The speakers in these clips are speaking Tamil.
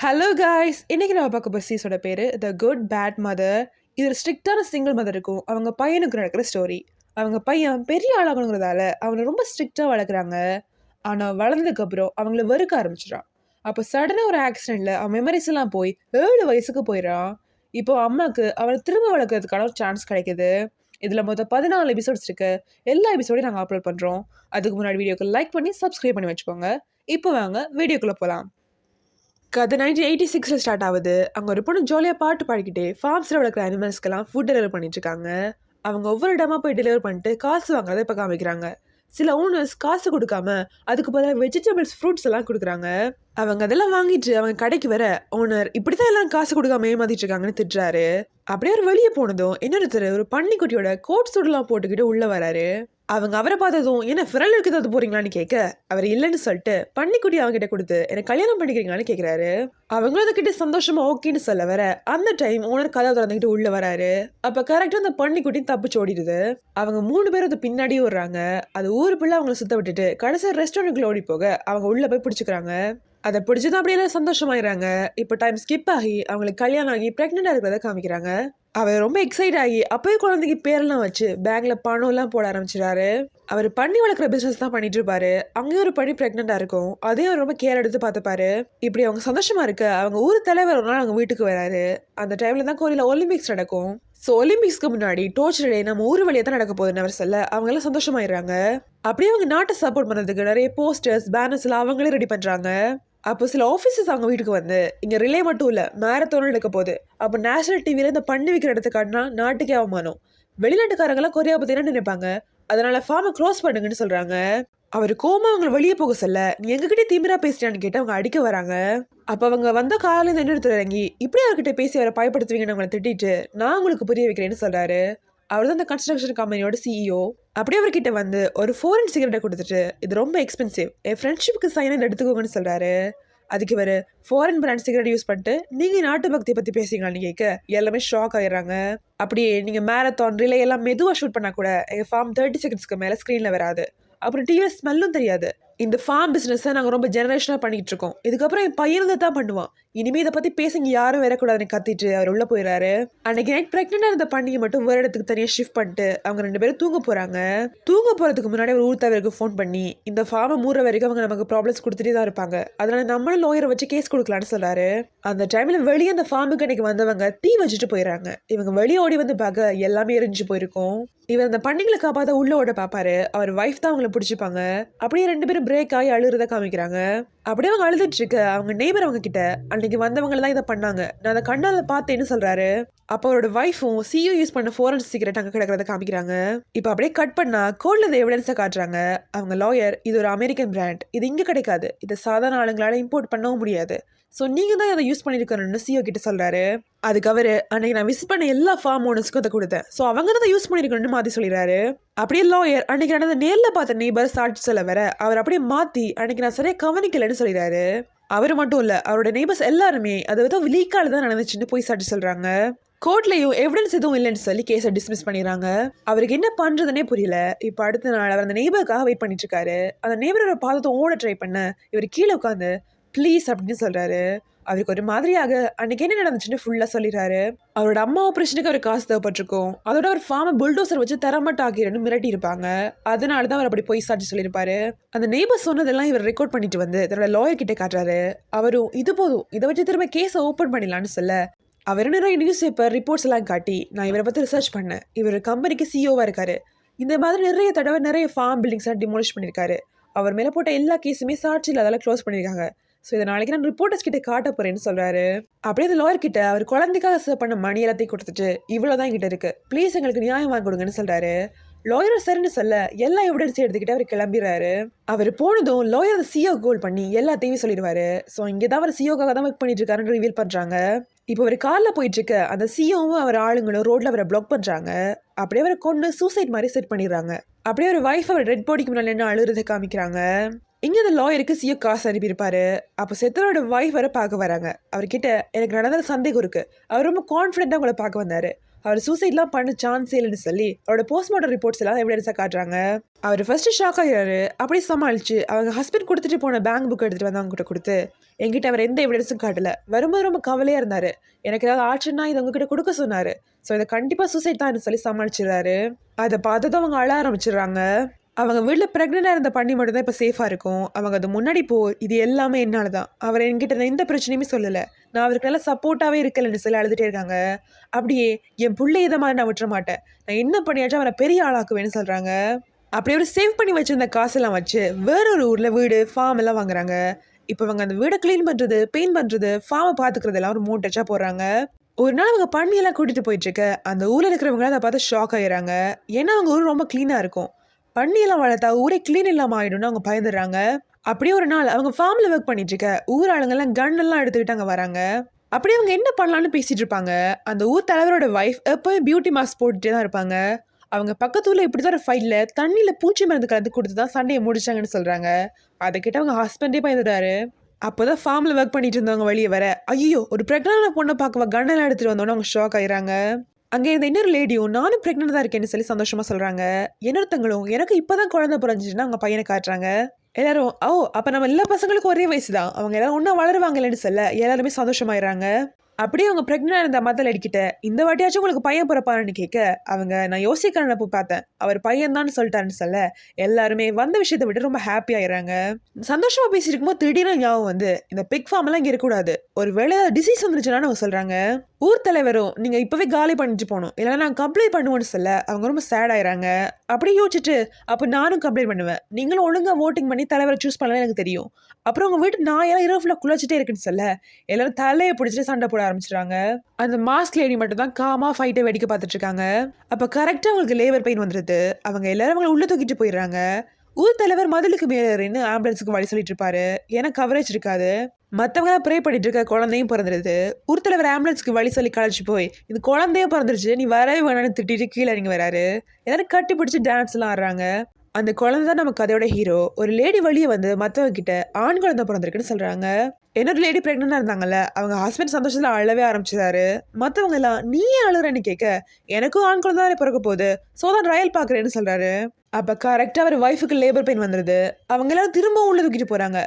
ஹலோ காய்ஸ், இன்னைக்கு நம்ம பார்க்க போகிற சீஸோட பேர் த குட் பேட் மதர். இது ஒரு ஸ்ட்ரிக்டான சிங்கிள் மதர் இருக்கும். அவங்க பையனுக்கு நடக்கிற ஸ்டோரி. அவங்க பையன் பெரிய ஆளாகணுங்கிறதால அவனை ரொம்ப ஸ்ட்ரிக்டாக வளர்க்குறாங்க. ஆனால் வளர்ந்ததுக்கப்புறம் அவங்கள வெறுக்க ஆரம்பிச்சிடான். அப்போ சடனாக ஒரு ஆக்சிடெண்ட்டில் அவன் மெமரிஸ் எல்லாம் போய் 7 வயசுக்கு போயிடான். இப்போ அம்மாவுக்கு அவனை திரும்ப வளர்க்கறதுக்கான ஒரு சான்ஸ் கிடைக்குது. இதில் மொத்தம் 14 எபிசோட்ஸ் இருக்கு. எல்லா எபிசோடையும் நாங்கள் அப்லோட் பண்ணுறோம். அதுக்கு முன்னாடி வீடியோக்கு லைக் பண்ணி சப்ஸ்கிரைப் பண்ணி வச்சுக்கோங்க. இப்போ வாங்க வீடியோக்குள்ளே போகலாம். கதை 1986 ஸ்டார்ட் ஆகுது. அங்கே ஒரு பொண்ணு ஜாலியாக பாட்டு பாடிக்கிட்டே ஃபார்ம்ஸில் வளர்க்குற அனிமல்ஸ்க்கெல்லாம் ஃபுட் டெலிவர் பண்ணிட்டு இருக்காங்க. அவங்க ஒவ்வொரு இடமா போய் டெலிவர் பண்ணிட்டு காசு வாங்குறதை இப்போ காமிக்கிறாங்க. சில ஓனர்ஸ் காசு கொடுக்காம அதுக்கு பதிலாக வெஜிடபிள்ஸ் ஃப்ரூட்ஸ் எல்லாம் கொடுக்குறாங்க. அவங்க அதெல்லாம் வாங்கிட்டு அவங்க கடைக்கு வர ஓனர் இப்படித்தான் எல்லாம் காசு கொடுக்காம ஏமாத்திட்டு இருக்காங்கன்னு திட்டுறாரு. அப்படியே ஒரு வெளியே போனதும் இன்னொருத்தர் ஒரு பன்னிக்குட்டியோட கோட் சூடெல்லாம் போட்டுக்கிட்டு உள்ள வராரு. அவங்க அவரை பார்த்ததும் என்ன ஃபிரல் இருக்குது அது போறீங்களான்னு கேட்க அவர் இல்லைன்னு சொல்லிட்டு பன்னிக்குட்டி அவங்க கிட்ட கொடுத்து எனக்கு கல்யாணம் பண்ணிக்கிறீங்களான்னு கேட்குறாரு. அவங்களும் அதுக்கிட்ட சந்தோஷமா ஓகேன்னு சொல்ல வர அந்த டைம் ஓனர் கதை திறந்துக்கிட்டு உள்ள வராரு. அப்ப கரெக்டா அந்த பன்னிக்குட்டி தப்பிச்சு ஓடிடுது. அவங்க 3 பேரும் அது பின்னாடியே வர்றாங்க. அது ஊருக்குள்ள அவங்களை சுத்த விட்டுட்டு கடைசி ரெஸ்டாரண்ட்டுக்குள்ள ஓடி போக அவங்க உள்ள போய் பிடிச்சிக்கிறாங்க. அதை பிடிச்சதான் அப்படியே சந்தோஷமாயிறாங்க. இப்போ டைம் ஸ்கிப் ஆகி அவங்களுக்கு கல்யாணம் ஆகி பிரெக்னெண்டா இருக்கிறத காமிக்கிறாங்க. அவர் ரொம்ப எக்ஸைட் ஆகி அப்பவே குழந்தைக்கு பேரெல்லாம் வச்சு பேங்க்ல பணம் எல்லாம் போட ஆரம்பிச்சிடாரு. அவர் பண்ணி வளர்க்குற பிசினஸ் தான் பண்ணிட்டு இருப்பாரு. அங்கேயும் ஒரு பண்ணி பிரெக்னெண்டா இருக்கும். அதையும் அவர் ரொம்ப கேர் எடுத்து பார்த்துப்பாரு. இப்படி அவங்க சந்தோஷமா இருக்க அவங்க ஊர் தலைவர் ஒரு நாள் அவங்க வீட்டுக்கு வராரு. அந்த டைம்ல தான் கோரியில ஒலிம்பிக்ஸ் நடக்கும். ஸோ ஒலிம்பிக்ஸ்க்கு முன்னாடி டோர்ச் டே நம்ம ஊர் வழியாக தான் நடக்க போகுதுன்னு அவர் சொல்ல அவங்க எல்லாம் சந்தோஷமாயிடுறாங்க. அப்படியே அவங்க நாட்டை சப்போர்ட் பண்ணுறதுக்கு நிறைய போஸ்டர்ஸ் பேனர்ஸ் எல்லாம் அவங்களே ரெடி பண்றாங்க. அப்போ சில ஆஃபீஸர்ஸ் அவங்க வீட்டுக்கு வந்து இங்கே ரிலே மட்டும் இல்லை மேரத்தோனும் நடக்க போகுது. அப்போ நேஷனல் டிவியில் இந்த பண்ணி விற்கிற இடத்த காட்டினா நாட்டுக்கே அவமானம். வெளிநாட்டுக்காரங்களாம் கொரியா பற்றி என்ன நினைப்பாங்க, அதனால ஃபார்மை க்ளோஸ் பண்ணுங்கன்னு சொல்கிறாங்க. அவர் கோமா அவங்களை வெளியே போக சொல்ல நீ எங்ககிட்ட திமிரா பேசிட்டான்னு கேட்டு அவங்க அடிக்க வராங்க. அப்போ அவங்க வந்த காலையில் இன்னொருத்தர் இறங்கி இப்படி அவர்கிட்ட பேசி அவரை பயப்படுத்துவீங்கன்னு அவங்களை திட்டிட்டு நான் உங்களுக்கு புரிய வைக்கிறேன்னு சொல்கிறாரு. அவர் தான் இந்த கன்ஸ்ட்ரக்ஷன் கம்பெனியோட சிஇஓ. அப்படியே அவர்கிட்ட வந்து ஒரு ஃபாரின் சிகரெட்டை கொடுத்துட்டு இது ரொம்ப எக்ஸ்பென்சிவ், என் ஃப்ரெண்ட்ஷிப்புக்கு சைனாக எடுத்துக்கோங்கன்னு சொல்கிறாரு. அதுக்கு இவர் ஃபாரின் பிராண்ட் சிகரெட் யூஸ் பண்ணிட்டு நீங்கள் நாட்டு பக்தியை பற்றி பேசுறீங்களான்னு கேட்க எல்லாமே ஷாக் ஆயிடுறாங்க. அப்படியே நீங்கள் மேரத்தான் ரிலே எல்லாம் மெதுவாக ஷூட் பண்ணால் கூட எங்கள் ஃபார்ம் 30 செகண்ட்ஸ்க்கு மேலே ஸ்க்ரீனில் வராது. அப்புறம் டிவியில் ஸ்மெல்லும் தெரியாது. இந்த ஃபார்ம் பிஸ்னஸை நாங்கள் ரொம்ப ஜெனரேஷனாக பண்ணிகிட்டு இருக்கோம். இதுக்கப்புறம் என் பையனை தான் பண்ணுவான். இனிமேல் இதை பற்றி பேசுங்க யாரும் வரக்கூடாதுன்னு கத்திட்டு அவர் உள்ளே போயிடறாரு. அன்னைக்கு நைட் ப்ரெக்னெண்டாக இருந்த பண்ணியை மட்டும் வேறு இடத்துக்கு தனியாக ஷிஃப்ட் பண்ணிட்டு அவங்க 2 பேரும் தூங்க போகிறாங்க. தூங்க போகிறதுக்கு முன்னாடி ஒரு ஊர் தலைவருக்கு ஃபோன் பண்ணி இந்த ஃபார்மை மூடுற வரைக்கும் அவங்க நமக்கு ப்ராப்ளம்ஸ் கொடுத்துட்டே தான் இருப்பாங்க, அதனால நம்மளும் லாயரை வச்சு கேஸ் கொடுக்கலான்னு சொல்கிறாரு. அந்த டைமில் வெளியே அந்த ஃபார்முக்கு அன்னைக்கு வந்தவங்க தீ வச்சுட்டு போயிடறாங்க. இவங்க வெளியே ஓடி வந்து பார்க்க எல்லாமே எரிஞ்சு போயிருக்கும். இவர் அந்த பண்ணிகளை காப்பாற்ற உள்ள ஓட பார்ப்பாரு. அவர் வைஃப் தான் அவங்கள பிடிச்சிப்பாங்க. அப்படியே 2 பேரும் பிரேக் ஆகி அழுறத காமிக்கிறாங்க. அப்படியே அவங்க அழுதுட்டு இருக்க அவங்க நெய்பர் அவங்க கிட்ட அன்னைக்கு வந்தவங்க தான் இதை பண்ணாங்க, நான் அதை கண்ணால பார்த்தேன்னு சொல்றாரு. அப்போ அவரோட வைஃபும் சிஇஓ யூஸ் பண்ண ஃபாரன்ஸ் சிகரெட் அங்கே கிடக்கிறத காமிக்கிறாங்க. இப்போ அப்படியே கட் பண்ணா கோல்ட்ல இந்த எவிடன்ஸை காட்டுறாங்க. அவங்க லாயர் இது ஒரு அமெரிக்கன் பிராண்ட், இது இங்கே கிடைக்காது, இதை சாதாரண ஆளுங்களால இம்போர்ட் பண்ணவும் முடியாது, ஸோ நீங்கள் தான் அதை யூஸ் பண்ணியிருக்கணும்னு சிஓ கிட்ட சொல்கிறாரு. அதுக்கு அவர் அன்னைக்கு நான் விசிட் பண்ண எல்லா ஃபார்ம் ஓனர்ஸ்க்கும் அதை கொடுத்தேன், ஸோ அவங்க தான் அதை யூஸ் பண்ணியிருக்கணும்னு மாற்றி சொல்லிடுறாரு. அப்படியே லாயர் அன்னைக்கு நடந்த நேரில் பார்த்த நெய்பர் சாட்சி சொல்ல வர அவர் அப்படியே மாற்றி அன்னைக்கு நான் சரியாக கவனிக்கலைன்னு சொல்லிடுறாரு. அவர் மட்டும் இல்லை அவரோட நெய்பர்ஸ் எல்லாருமே அது ஏதோ லீக்கால தான் நடந்துச்சுன்னு போய் சாட்சி சொல்கிறாங்க. கோர்ட்லேயும் எவிடன்ஸ் எதுவும் இல்லைன்னு சொல்லி கேஸை டிஸ்மிஸ் பண்ணிடுறாங்க. அவருக்கு என்ன பண்ணுறதுனே புரியல. இப்போ அடுத்த நாள் அவர் அந்த நெய்பருக்காக வெயிட் பண்ணிட்டு இருக்காரு. அந்த நெய்பரோட பாதத்தை ஓட ட்ரை பண்ண இவர் கீழே உட்காந்து ப்ளீஸ் அப்படின்னு சொல்கிறாரு. அவருக்கு ஒரு மாதிரியாக அன்னைக்கு என்ன நடந்துச்சுன்னு ஃபுல்லாக சொல்லிடுறாரு. அவரோட அம்மா ஆப்ரேஷனுக்கு அவர் காசு தேவைப்பட்டிருக்கும். அதோட அவர் ஃபார்மை புல்டோசர் வச்சு தரமாட்ட ஆகிருன்னு மிரட்டி இருப்பாங்க. அதனால தான் அவர் அப்படி போய் சாட்சி சொல்லியிருப்பாரு. அந்த நெய்பர் சொன்னதெல்லாம் இவர் ரெக்கார்ட் பண்ணிட்டு வந்து தன்னோட லாயர் கிட்டே காட்டுறாரு. அவரும் இது போதும், இதை வச்சு திரும்ப கேஸை ஓப்பன் பண்ணிடலான்னு சொல்ல அவர் நிறைய நியூஸ் பேப்பர் ரிப்போர்ட்ஸ் எல்லாம் காட்டி நான் இவரை பற்றி ரிசர்ச் பண்ணேன், இவர் கம்பெனிக்கு சிஇஓவாக இருக்காரு, இந்த மாதிரி நிறைய தடவை நிறைய ஃபார்ம் பில்டிங்ஸ்லாம் டிமோலிஷ் பண்ணியிருக்காரு, அவர் மேலே போட்ட எல்லா கேஸுமே சாட்சியில் அதெல்லாம் க்ளோஸ் பண்ணியிருக்காங்க, ஸோ இதை நாளைக்கு நான் ரிப்போர்ட்டர்ஸ் கிட்ட காட்ட போறேன்னு சொல்றாரு. அப்படியே அந்த லாயர் கிட்ட அவர் குழந்தைக்காக சர்வ் பண்ண மணி எல்லாத்தையும் கொடுத்துட்டு இவ்வளோதான் என்கிட்ட இருக்கு, ப்ளீஸ் எங்களுக்கு நியாயம் வாங்கி கொடுங்கன்னு சொல்றாரு. லாயர் சரின்னு சொல்ல எல்லா எவிடன்ஸையும் எடுத்துக்கிட்டு அவர் கிளம்பிடுறாரு. அவர் போனதும் லாயர் அந்த சிஓ கோல் பண்ணி எல்லாத்தையும் சொல்லிடுவாரு. ஸோ இங்கே தான் அவர் சிஓக்காக தான் ஒர்க் பண்ணிட்டு இருக்காருன்னு ரிவீல் பண்றாங்க. இப்போ அவர் காரில் போயிட்டு இருக்க அந்த சிஓவும் அவர் ஆளுங்களும் ரோட்ல அவரை பிளாக் பண்றாங்க. அப்படியே அவரை கொண்டு சூசைட் மாதிரி செட் பண்ணிடுறாங்க. அப்படியே ஒரு வைஃப் அவர் ரெட் பாடிக்கு முன்னாடி என்ன அழுறதை காமிக்கிறாங்க. இங்கே அந்த லாயருக்கு சிஓ காசு அனுப்பியிருப்பாரு. அப்போ செத்தரோட வைஃப் வர பார்க்க வராங்க. அவர்கிட்ட எனக்கு நடந்த சந்தேகம் இருக்கு, அவர் ரொம்ப கான்ஃபிடென்ட்டாக உங்களை பார்க்க வந்தாரு, அவர் சூசைட்லாம் பண்ண சான்ஸே இல்லைன்னு சொல்லி அவரோட போஸ்ட்மார்ட்டம் ரிப்போர்ட்ஸ் எல்லாம் எவிடன்ஸாக காட்டுறாங்க. அவர் ஃபர்ஸ்ட் ஷாக் ஆகிறாரு. அப்படியே சமாளிச்சு அவங்க ஹஸ்பண்ட் கொடுத்துட்டு போன பேங்க் புக் எடுத்துட்டு வந்து அவங்க கிட்ட கொடுத்து, என்கிட்ட அவர் எந்த எவிடன்ஸும் காட்டல, வரும்போது ரொம்ப கவலையா இருந்தாரு, எனக்கு ஏதாவது ஆச்சுன்னா இதை உங்ககிட்ட கொடுக்க சொன்னாரு, ஸோ இதை கண்டிப்பா சூசைட் தான் சொல்லி சமாளிச்சிடுறாரு. அதை பார்த்ததும் அவங்க அழ ஆரம்பிச்சிடுறாங்க. அவங்க வீட்டில் ப்ரெக்னெண்டாக இருந்த பண்ணி மட்டும்தான் இப்போ சேஃபாக இருக்கும். அவங்க அது முன்னாடி இது எல்லாமே என்னால் தான், அவர் என்கிட்ட எந்த பிரச்சனையுமே சொல்லலை, நான் அவருக்கு நல்லா சப்போர்ட்டாகவே இருக்கலன்னு சொல்லி அழுதுகிட்டே இருக்காங்க. அப்படியே என் பிள்ளை இதை மாதிரி நான் விட்டுற மாட்டேன், நான் என்ன பண்ணியாச்சும் அவரை பெரிய ஆளாக்குவேன்னு சொல்கிறாங்க. அப்படி அவர் சேவ் பண்ணி வச்சிருந்த காசெல்லாம் வச்சு வேறொரு ஊரில் வீடு ஃபார்ம் எல்லாம் வாங்குறாங்க. இப்போ அவங்க அந்த வீடை க்ளீன் பண்ணுறது, பெயிண்ட் பண்ணுறது, ஃபார்மை பார்த்துக்கிறது எல்லாம் ஒரு 3 டச்சா போடுறாங்க. ஒரு நாள் அவங்க பண்ணியெல்லாம் கூட்டிகிட்டு போயிட்டுருக்க அந்த ஊரில் இருக்கிறவங்க அதை பார்த்து ஷாக் ஆகிறாங்க. ஏன்னா அவங்க ஊர் ரொம்ப க்ளீனாக இருக்கும், பண்ணியெல்லாம் வளர்த்தா ஊரே க்ளீன் இல்லாமல் ஆகிடும்னு அவங்க பயந்துடுறாங்க. அப்படியே ஒரு நாள் அவங்க ஃபார்மில் ஒர்க் பண்ணிட்டு இருக்க ஊர் ஆளுங்கெல்லாம் கன்னெல்லாம் எடுத்துக்கிட்டு அங்கே வராங்க. அப்படியே அவங்க என்ன பண்ணலான்னு பேசிட்டு இருப்பாங்க. அந்த ஊர் தலைவரோட ஒய்ஃப் எப்போயும் பியூட்டி மாஸ்க் போட்டுகிட்டே தான் இருப்பாங்க. அவங்க பக்கத்து ஊரில் இப்படி தான் ஒரு ஃபைட்டில் தண்ணியில் பூச்சி மருந்து கலந்து கொடுத்து தான் சண்டையை முடிச்சாங்கன்னு சொல்கிறாங்க. அதை கிட்ட அவங்க ஹஸ்பண்டே பயந்துட்டாரு. அப்போ தான் ஃபார்மில் ஒர்க் பண்ணிட்டு இருந்தவங்க வெளியே வர, ஐயோ ஒரு ப்ரெக்னென்டான பொண்ணை பார்க்க கன்னெல்லாம் எடுத்துகிட்டு வந்தோன்னு அவங்க ஷாக் ஆயிடுறாங்க. அங்கே இருந்த இன்னொரு லேடியும் நானும் ப்ரெக்னென்ட் தான் இருக்கேன்னு சொல்லி சந்தோஷமாக சொல்கிறாங்க. இன்னொருத்தங்களும் எனக்கு இப்போ தான் குழந்தை பிறந்துச்சுன்னா அவங்க பையனை காட்டுறாங்க. எல்லாரும் அப்போ நம்ம எல்லா பசங்களுக்கும் ஒரே வயசு தான், அவங்க எல்லாரும் ஒன்றா வளருவாங்க இல்லைன்னு சொல்ல எல்லாருமே சந்தோஷமாயிடுறாங்க. அப்படியே அவங்க ப்ரெக்னென்ட் இருந்த மதல் அடிக்கிட்ட இந்த வாட்டியாச்சும் உங்களுக்கு பையன் பிறப்பாருன்னு கேட்க அவங்க, நான் யோசிக்கிறேன் போய் பார்த்தேன், அவர் பையன் தான் சொல்லிட்டாருன்னு சொல்ல எல்லாருமே வந்த விஷயத்தை விட்டு ரொம்ப ஹாப்பி ஆயிடுறாங்க. சந்தோஷமா பேசிட்டு இருக்கும்போது திடீர்னு ஞாபகம் வந்து இந்த பிக் ஃபார்ம் எல்லாம் இங்கே இருக்கக்கூடாது, ஒரு வேளை டிசீஸ் வந்துருச்சுன்னு அவங்க சொல்றாங்க. ஊர் தலைவரும் நீங்க இப்பவே காலி பண்ணிட்டு போகணும், இல்லைன்னா நான் கம்ப்ளைண்ட் பண்ணுவேன்னு சொல்ல அவங்க ரொம்ப சேட் ஆயிடுறாங்க. அப்படியே யோசிச்சுட்டு அப்போ நானும் கம்ப்ளைண்ட் பண்ணுவேன், நீங்களும் ஒழுங்கா ஓட்டிங் பண்ணி தலைவரை சூஸ் பண்ணலாம் எனக்கு தெரியும், அப்புறம் உங்க வீட்டு நாயெல்லாம் இரவு ஃபுல்லாக குளிச்சுட்டே இருக்குன்னு சொல்ல எல்லாரும் தலையை பிடிச்சிட்டு சண்டை போட ஆரம்பிச்சிடுறாங்க. அந்த மாஸ்க் லேடி மட்டும் தான் காமா ஃபைட்டை வெடிக்க பார்த்துட்டு இருக்காங்க. அப்போ கரெக்டாக அவங்களுக்கு லேபர் பெயின் வந்துடுது. அவங்க எல்லாரும் அவங்களை உள்ள தூக்கிட்டு போயிடுறாங்க. ஊர் தலைவர் மதிலுக்கு மேலேன்னு ஆம்புலன்ஸுக்கு வழி சொல்லிட்டு இருப்பாரு, ஏன்னா கவரேஜ் இருக்காது. மற்றவங்களாம் ப்ரே பண்ணிட்டு இருக்க குழந்தையும் பிறந்துடுது. ஊர் தலைவர் ஆம்புலன்ஸ்க்கு வழி சொல்லி கழிச்சு போய் இது குழந்தையும் பிறந்துருச்சு நீ வரவே வேணான்னு திட்டிட்டு கீழே இறங்கி வராரு. எல்லாரும் கட்டி பிடிச்சி டான்ஸ்லாம் ஆடுறாங்க. அந்த குழந்தை தான் நம்ம கதையோட ஹீரோ. ஒரு லேடி வழியே வந்து மற்றவங்க கிட்ட ஆண் குழந்தை பிறந்திருக்குன்னு சொல்றாங்க. இன்னொரு லேடி பிரெக்னெண்டா இருந்தாங்கல்ல, அவங்க ஹஸ்பண்ட் சந்தோஷத்துல அழவே ஆரம்பிச்சிட்டாரு. மற்றவங்க எல்லாம் நீ ஏன் அழுறன்னு கேட்க, எனக்கும் ஆண் குழந்தை தான் பிறக்க போகுது, சோதான் ட்ரையல் பாக்குறேன்னு சொல்றாரு. அப்ப கரெக்டா அவர் ஒய்ஃபுக்கு லேபர் பெயின் வந்துருது. அவங்க எல்லாரும் திரும்ப உள்ள தூக்கிட்டு போறாங்க.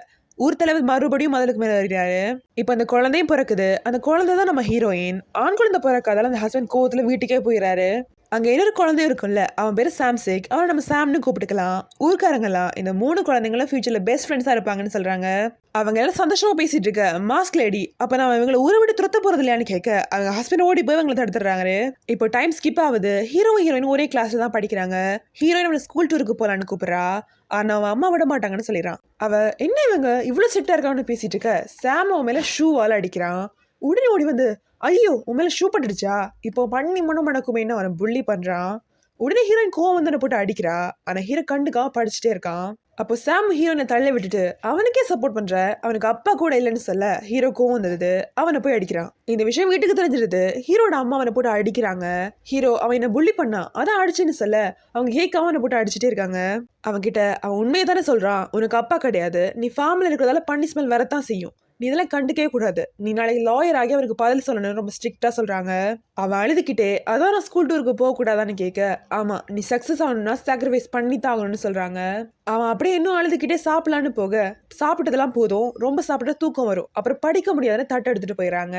ஊர் தலைவர் மறுபடியும் மதலுக்கு மேல ஏறிறாரு. இப்ப அந்த குழந்தையும் பிறக்குது. அந்த குழந்தை தான் நம்ம ஹீரோயின். ஆண் குழந்தை பிறக்காதால அந்த ஹஸ்பண்ட் கோவத்துல வீட்டுக்கே போயிடறாரு. அங்க இன்னொரு குழந்தையும் இருக்கும்ல, அவன் பேரு சாம்சிக், அவனை நம்ம சாம்னு கூப்பிட்டுக்கலாம். ஊர்க்காரங்களாம் இந்த 3 குழந்தைங்களும் ஃபியூச்சர்ல பெஸ்ட் ஃப்ரெண்ட்ஸா இருப்பாங்கன்னு சொல்றாங்க. அவங்க எல்லாம் சந்தோஷமா பேசிட்டு இருக்க மாஸ்க் லேடி அப்ப நான் இவங்களை ஊரை விட்டு துரத்த போறது இல்லையான்னு கேட்க அவங்க ஹஸ்பண்ட் ஓடி போய் அவங்களை தடுத்துறாங்க. இப்போ டைம் ஸ்கிப் ஆகுது. ஹீரோயின் ஒரே கிளாஸ்ல தான் படிக்கிறாங்க. ஹீரோயின் அவனை ஸ்கூல் டூருக்கு போலான்னு கூப்பிடுறா. ஆனா அவன் அம்மா விட மாட்டாங்கன்னு சொல்லிடுறான். அவ என்ன இவங்க இவ்வளவு ஸ்ட்ரிக்டா இருக்கான்னு பேசிட்டு இருக்க சாம் அவன் மேல ஷூவால அடிக்கிறான். உடனே ஓடி வந்து, ஐயோ உன் மேல ஷூ பட்டுடுச்சா, இப்போ பண்ணி மனம் மணக்குமேன்னு அவனை புள்ளி பண்றான். உடனே ஹீரோயின் கோவம் வந்து போட்டு அடிக்கிறா. ஆனா ஹீரோ கண்டுக்கா படிச்சுட்டே இருக்கான். அப்போ சாம் ஹீரோனை தள்ள விட்டுட்டு அவனுக்கே சப்போர்ட் பண்ற, அவனுக்கு அப்பா கூட இல்லைன்னு சொல்ல ஹீரோ கோவம் வந்தது. அவனை போய் அடிக்கிறான். இந்த விஷயம் வீட்டுக்கு தெரிஞ்சிருது. ஹீரோட அம்மா அவனை போட்டு அடிக்கிறாங்க. ஹீரோ அவன் என்ன புள்ளி பண்ணான் அதான் அடிச்சுன்னு சொல்ல அவங்க கேட்காம அவனை போட்டு அடிச்சுட்டே இருக்காங்க. அவன்கிட்ட அவன் உண்மையை தானே சொல்றான், உனக்கு அப்பா கிடையாது, நீ ஃபார்ம்ல இருக்கிறதால பண்ணி ஸ்மெல் வரத்தான் செய்யும், நீ இதெல்லாம் கண்டுக்கவே கூடாது, நீ நாளைக்கு லாயர் ஆகி அவருக்கு பதில் சொல்லணும்னு ரொம்ப ஸ்ட்ரிக்டா சொல்றாங்க. அவன் அழுதுகிட்டே அதான் நான் ஸ்கூல் டூருக்கு போக கூடாதான்னு கேட்க, ஆமா நீ சக்சஸ் ஆகணும்னா சாக்ரிஃபைஸ் பண்ணி தான் ஆகணும்னு சொல்றாங்க. அவன் அப்படியே இன்னும் அழுதுகிட்டே சாப்பிடலான்னு போக சாப்பிட்டதெல்லாம் போதும், ரொம்ப சாப்பிட்டா தூக்கம் வரும், அப்புறம் படிக்க முடியாதுன்னு தட்டை எடுத்துட்டு போயிடறாங்க.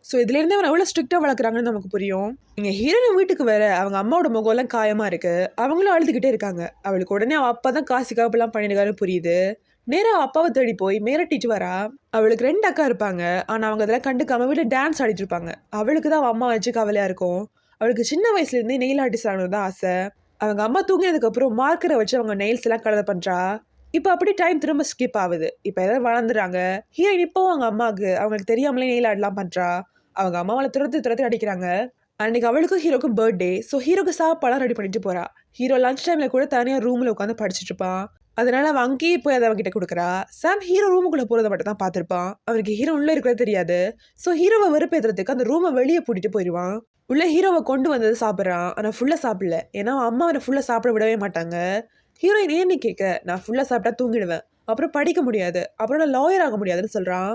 ஸோ இதுல இருந்து அவன் எவ்வளவு ஸ்ட்ரிக்டா வளர்க்குறாங்கன்னு நமக்கு புரியும். இங்க ஹீரோயின் வீட்டுக்கு வேற அவங்க அம்மாவோட முகம் எல்லாம் காயமா இருக்கு. அவங்களும் அழுதுகிட்டே இருக்காங்க. அவளுக்கு உடனே அவ அப்பா தான் காசு காப்பெல்லாம் பண்ணிருக்காருன்னு புரியுது. நேரா அப்பாவை தேடி போய் மிரட்டிட்டு வரா. அவளுக்கு 2 அக்கா இருப்பாங்க. ஆனா அவங்க அதெல்லாம் கண்டுக்காம வீட்டுல டான்ஸ் ஆடிட்டு இருப்பாங்க. அவளுக்கு தான் அவ அம்மா வச்சு கவலையா இருக்கும். அவளுக்கு சின்ன வயசுல இருந்தே நெயில் ஆர்டிஸ்ட் ஆகணும் தான் ஆசை. அவங்க அம்மா தூங்கினதுக்கு அப்புறம் மார்க்கரை வச்சு அவங்க நெயில்ஸ் எல்லாம் கலர் பண்றா. இப்ப அப்படி டைம் திரும்ப ஸ்கிப் ஆகுது. இப்ப எல்லாரும் வளர்ந்துறாங்க. ஹீரோயின் இப்பவும் அவங்க அம்மாவுக்கு அவங்களுக்கு தெரியாமலே நெயில் ஆர்ட்லாம் பண்றா. அவங்க அம்மாவால துரத்தி அடிக்கிறாங்க. அன்னைக்கு அவளுக்கும் ஹீரோக்கும் பர்த்டே. ஸோ ஹீரோக்கு சாப்பாடு ரெடி பண்ணிட்டு போறா. ஹீரோ லஞ்ச் டைம்ல கூட தனியா ரூம்ல உட்காந்து படிச்சுட்டு இருப்பான். அதனால அவன் அங்கேயே போய் அதை அவன்கிட்ட கொடுக்குறா. சாம் ஹீரோ ரூமுக்குள்ள போறதை மட்டும் தான் பார்த்திருப்பான். அவனுக்கு ஹீரோ உள்ள இருக்கிறது தெரியாது. ஸோ ஹீரோவை வெறுப்பேற்றுறதுக்கு அந்த ரூமை வெளியே பூட்டிட்டு போயிடுவான். உள்ள ஹீரோவை கொண்டு வந்தது சாப்பிட்றான். ஆனால் ஃபுல்லா சாப்பிடல. ஏன்னா அவன் அம்மா அவனை ஃபுல்லா சாப்பிட விடவே மாட்டாங்க. ஹீரோயின் ஏன்னு கேட்க, நான் ஃபுல்லா சாப்பிட்டா தூங்கிடுவேன், அப்புறம் படிக்க முடியாது, அப்புறம் நான் லாயர் ஆக முடியாதுன்னு சொல்றான்.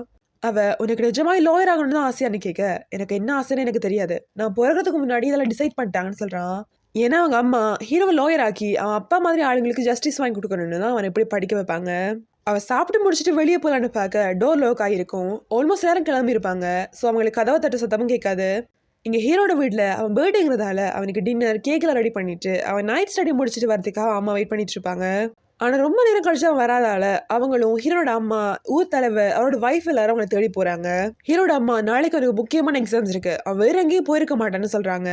உனக்கு நிஜமாய் லாயர் ஆகணும்னு தான் ஆசையான்னு கேட்க, எனக்கு என்ன ஆசைன்னு எனக்கு தெரியாது, நான் பிறகுறதுக்கு முன்னாடி இதெல்லாம் டிசைட் பண்ணிட்டாங்கன்னு சொல்றான். ஏன்னா அவங்க அம்மா ஹீரோவை லாயர் ஆக்கி அவன் அப்பா மாதிரி ஆளுங்களுக்கு ஜஸ்டிஸ் வாங்கி கொடுக்கணும்னு தான் அவனை எப்படி படிக்க வைப்பாங்க. அவன் சாப்பிட்டு முடிச்சுட்டு வெளியே போகலான்னு பார்க்க டோர் லாக் ஆகிருக்கும். ஆல்மோஸ்ட் நேரம் கிளம்பி இருப்பாங்க. ஸோ அவங்களுக்கு கதவை தட்டு சத்தமும் கேட்காது. இங்கே ஹீரோட வீட்டில் அவன் பர்த்டேங்கிறதால அவனுக்கு டின்னர் கேக்கெல்லாம் ரெடி பண்ணிட்டு அவன் நைட் ஸ்டடி முடிச்சுட்டு வரதுக்காக அம்மா வெயிட் பண்ணிட்டு இருப்பாங்க. ஆனால் ரொம்ப நேரம் கழிச்சு அவன் வராதால அவங்களும் ஹீரோட அம்மா, ஊர் தலைவர், அவரோட வைஃப் எல்லாரும் அவங்களை தேடி போறாங்க. ஹீரோட அம்மா நாளைக்கு ஒரு முக்கியமான எக்ஸாம்ஸ் இருக்கு, அவன் வேற எங்கேயும் போயிருக்க மாட்டான்னு சொல்றாங்க.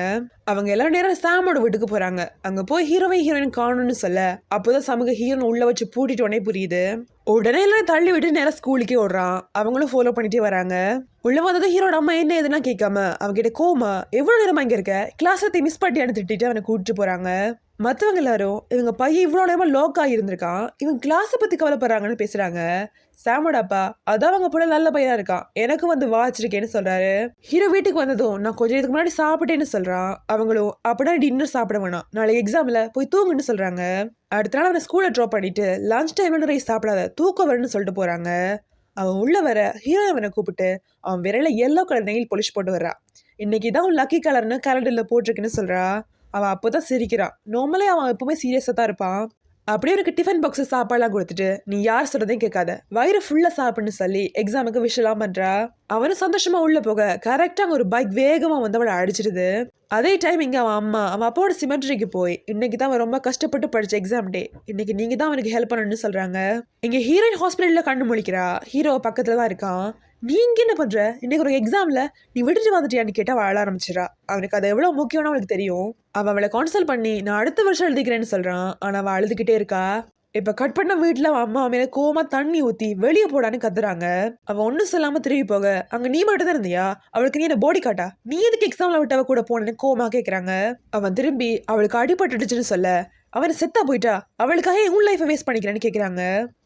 அவங்க எல்லா நேரம் சாமோட வீட்டுக்கு போறாங்க. அங்க போய் ஹீரோயின் காணும்னு சொல்ல அப்போதான் சமூக ஹீரோன் உள்ள வச்சு பூட்டிட்டு உடனே புரியுது. உடனே எல்லாம் தள்ளி விட்டு நேரம் ஸ்கூலுக்கே ஓடுறான். அவங்களும் ஃபாலோ பண்ணிட்டே வராங்க. உள்ள வந்ததும் ஹீரோட அம்மா என்ன எதுனா கேட்காம அவன்கிட்ட கோமா எவ்வளவு நேரமா இங்க இருக்க, கிளாஸத்தை மிஸ் பண்ணிட்டு திட்டிட்டு அவனை கூட்டிட்டு போறாங்க. மற்றவங்க எல்லாரும் இவங்க பையன் இவ்வளோ நேரமா லாக் ஆகியிருந்திருக்கான், இவங்க கிளாஸை பற்றி கவலைப்படுறாங்கன்னு பேசுறாங்க. சாமோட அப்பா அதான் அவங்க போல நல்ல பையனா இருக்கான், எனக்கு வந்து வாச்சிருக்கேன்னு சொல்றாரு. ஹீரோ வீட்டுக்கு வந்ததும் நான் கொஞ்சம் இதுக்கு முன்னாடி சாப்பிட்டேன்னு சொல்றான். அவங்களும் அப்படின்னா டின்னர் சாப்பிட வேணாம், நாளைக்கு எக்ஸாம்ல போய் தூங்குன்னு சொல்றாங்க. அடுத்த நாள் அவனை ஸ்கூலை ட்ராப் பண்ணிட்டு லஞ்ச் டைம்ல ரைஸ் சாப்பிடாத, தூக்கம் வரணும்னு சொல்லிட்டு போறாங்க. அவன் உள்ள வர ஹீரோ அவனை கூப்பிட்டு அவன் விரல எல்லோ கலர் நெயில் பாலிஷ் போட்டு வர்றான். இன்னைக்கு தான் லக்கி கலர்னு கேலண்டர்ல போட்டிருக்குன்னு சொல்றா. அவன் அப்போதான் சிரிக்கிறான். நார்மலே அவன் எப்பவுமே சீரியஸா தான் இருப்பான். அப்படியே எனக்கு டிஃபன் பாக்ஸ் சாப்பாடுலாம் கொடுத்துட்டு நீ யார் சொல்றதையும் கேட்காத, வயிறு ஃபுல்லா சாப்பிடுன்னு சொல்லி எக்ஸாமுக்கு விஷலாம் பண்றா. அவனும் சந்தோஷமா உள்ள போக கரெக்டா ஒரு பைக் வேகமா வந்து அவளை அடிச்சிடுது. அதே டைம் இங்க அவன் அம்மா அவன் அப்பாவோட சிமெட்ரிக்கு போய் இன்னைக்கு தான் அவன் ரொம்ப கஷ்டப்பட்டு படிச்ச எக்ஸாம் டே, இன்னைக்கு நீங்க தான் அவனுக்கு ஹெல்ப் பண்ணணும்னு சொல்றாங்க. இங்க ஹீரோயின் ஹாஸ்பிட்டல்ல கண்ணு முழிக்கிறா. ஹீரோ பக்கத்துல தான் இருக்கான். நீங்க என்ன பண்ற, இன்னைக்கு ஒரு எக்ஸாம்ல நீ விட்டுட்டு வந்துட்டியான்னு கேட்டா வாழ ஆரம்பிச்சிடா. அவனுக்கு அது எவ்வளவு முக்கியம்னு அவனுக்கு தெரியும். அவளை கான்சல் பண்ணி நான் அடுத்த வருஷம் எழுதிக்கிறேன்னு சொல்றான். ஆனா அவ அழுதுகிட்டே இருக்கா. இப்ப கட் பண்ண வீட்டுல அவன் அம்மா மேல கோமா தண்ணி ஊத்தி வெளியே போடான்னு கத்துறாங்க. அவன் ஒன்னும் சொல்லாம திரும்பி போக அங்க நீ மட்டும் தான் இருந்தியா, அவளுக்கு நீ என்ன போடி காட்டா, நீ எதுக்கு எக்ஸாம்ல விட்டு அவ கூட போனேன்னு கோமா கேக்குறாங்க. அவன் திரும்பி அவளுக்கு அடிபட்டுடுச்சுன்னு சொல்ல அவனை செத்தா போயிட்டா, அவளுக்காக உன் லைஃபை வேஸ்ட் பண்ணிக்கிறேன்னு கேட்குறாங்க.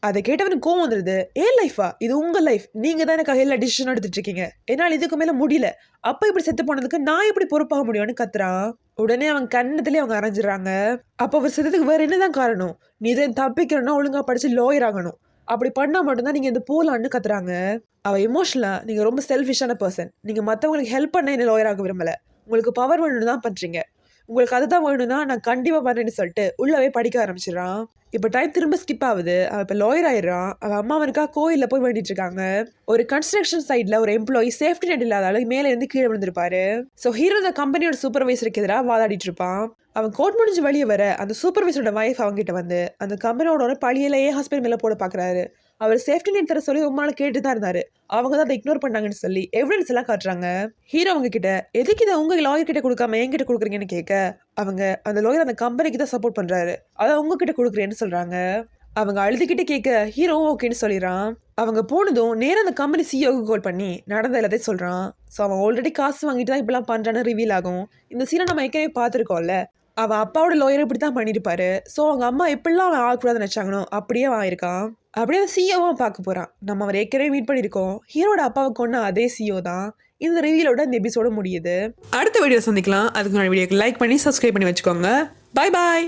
அதை கேட்டவனுக்கு கோவம் வந்துடுது. ஏன் லைஃபா, இது உங்க லைஃப், நீங்க தான் எனக்காக எல்லா டிசிஷனும் எடுத்துட்டு இருக்கீங்க, என்னால் இதுக்கு மேல முடியல, அப்ப இப்படி செத்து போனதுக்கு நான் எப்படி பொறுப்பாக முடியும்னு கத்துறான். உடனே அவன் கண்ணத்துலேயே அவங்க அரைஞ்சிடறாங்க. அப்போ அவர் செத்ததுக்கு வேற என்னதான் காரணம், நீ இதை தப்பிக்கணும்னா ஒழுங்கா படிச்சு லாயர் ஆகணும், அப்படி பண்ணா மட்டும்தான் நீங்க இந்த போலான்னு கத்துறாங்க. அவ எமோஷனலா நீங்க ரொம்ப செல்ஃபிஷான பர்சன், நீங்க மற்றவங்களுக்கு ஹெல்ப் பண்ண என்ன லாயர் ஆக விரும்பல, உங்களுக்கு பவர் வேணும்னு தான் பண்றீங்க, உங்களுக்கு அதுதான் வேணும்னா நான் கண்டிப்பா பண்றேன்னு சொல்லிட்டு உள்ளவே படிக்க ஆரம்பிச்சிடறான். இப்ப டைம் திரும்ப ஸ்கிப் ஆகுது. அவன் இப்ப லாயர் ஆயிடுறான். அவன் அம்மா அவனுக்கா கோயில்ல போய் வேண்டிட்டு இருக்காங்க. ஒரு கன்ஸ்ட்ரக்ஷன் சைட்ல ஒரு எம்ப்ளாயி சேஃப்டி நெட் இல்லாதால மேல இருந்து கீழே விழுந்திருப்பாரு. ஸோ ஹீரோ அந்த கம்பெனியோட சூப்பர்வைசருக்கு எதிராக வாதாடிட்டு இருப்பான். அவன் கோர்ட் முடிஞ்சு வெளியே வர அந்த சூப்பர்வைசரோட வைஃப் அவங்ககிட்ட வந்து அந்த கம்பெனியோட பழியிலேயே ஹஸ்பண்ட் மேல போட பாக்குறாரு. அவர் சேஃப்டி நெட் தர சொல்லி ரொம்ப நாள் கேட்டு தான் இருந்தாரு. அவங்க தான் அதை இக்னோர் பண்ணாங்கன்னு சொல்லி எவிடன்ஸ் எல்லாம் காட்டுறாங்க. ஹீரோ அவங்க கிட்ட எதுக்கு இதை உங்க லாயர் கிட்ட கொடுக்காம என்கிட்ட கொடுக்குறீங்கன்னு கேட்க அவங்க அந்த லாயர் அந்த கம்பெனிக்கு தான் சப்போர்ட் பண்றாரு, அதை உங்ககிட்ட கொடுக்குறேன்னு சொல்றாங்க. அவங்க அழுதுகிட்டு கேட்க ஹீரோ ஓகேன்னு சொல்லிடுறான். அவங்க போனதும் நேரம் அந்த கம்பெனி சிஇஓக்கு கால் பண்ணி நடந்த எல்லாத்தையும் சொல்றான். ஸோ அவன் ஆல்ரெடி காசு வாங்கிட்டு தான் இப்பெல்லாம் பண்றான்னு ரிவீல் ஆகும். இந்த சீனை நம்ம ஏற்கனவே பார்த்துருக்கோம்ல. அவன் அப்பாவோட லாயர் இப்படி தான் பண்ணியிருப்பாரு. ஸோ அவங்க அம்மா எப்படிலாம் அவன் ஆகக்கூடாதுன்னு நினச்சாங்கனோ அப்படியே அவன் இருக்கான். அப்படியே அந்த சிஇஓவும் பார்க்க போகிறான். நம்ம அவர் ஏற்கனவே மீட் பண்ணியிருக்கோம். ஹீரோட அப்பாவை கொண்ட அதே சிஇஓ தான். இந்த ரிவீலோட இந்த எபிசோட முடியுது. அடுத்த வீடியோ சந்திக்கலாம். அதுக்கு முன்னாடி வீடியோக்கு லைக் பண்ணி சப்ஸ்கிரைப் பண்ணி வச்சுக்கோங்க. பாய் பாய்.